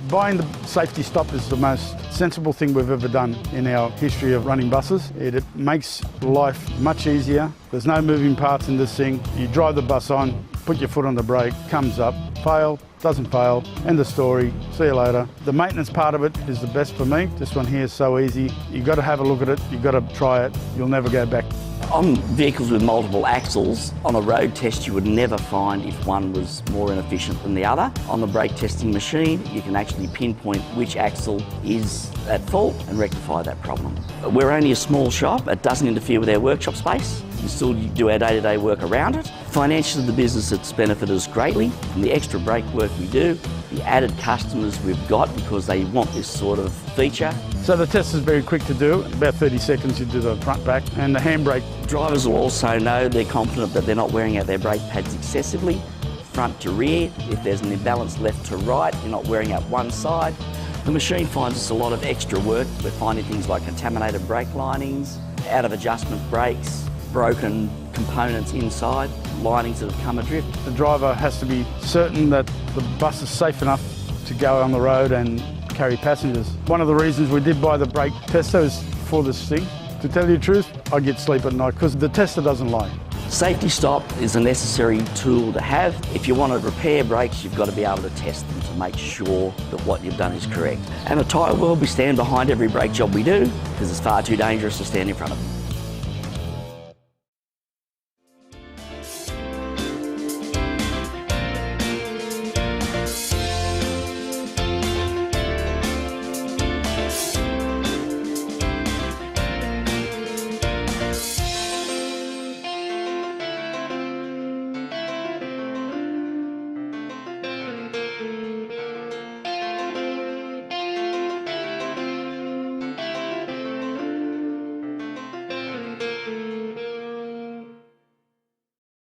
Buying the safety stop is the most sensible thing we've ever done in our history of running buses. It makes life much easier. There's no moving parts in this thing. You drive the bus on, put your foot on the brake, comes up, fail, doesn't fail, end of story, see you later. The maintenance part of it is the best for me. This one here is so easy. You've got to have a look at it, you've got to try it, you'll never go back. On vehicles with multiple axles, on a road test you would never find if one was more inefficient than the other. On the brake testing machine, you can actually pinpoint which axle is at fault and rectify that problem. We're only a small shop, it doesn't interfere with our workshop space. We still do our day-to-day work around it. Financially, the business has benefited us greatly from the extra brake work we do, the added customers we've got because they want this sort of feature. So the test is very quick to do. About 30 seconds you do the front back and the handbrake. Drivers will also know they're confident that they're not wearing out their brake pads excessively, front to rear. If there's an imbalance left to right, you're not wearing out one side. The machine finds us a lot of extra work. We're finding things like contaminated brake linings, out of adjustment brakes, broken components inside, linings that have come adrift. The driver has to be certain that the bus is safe enough to go on the road and carry passengers. One of the reasons we did buy the brake tester is for this thing. To tell you the truth, I get sleep at night because the tester doesn't lie. Safety stop is a necessary tool to have. If you want to repair brakes, you've got to be able to test them to make sure that what you've done is correct. And at Tyre World, we stand behind every brake job we do because it's far too dangerous to stand in front of them.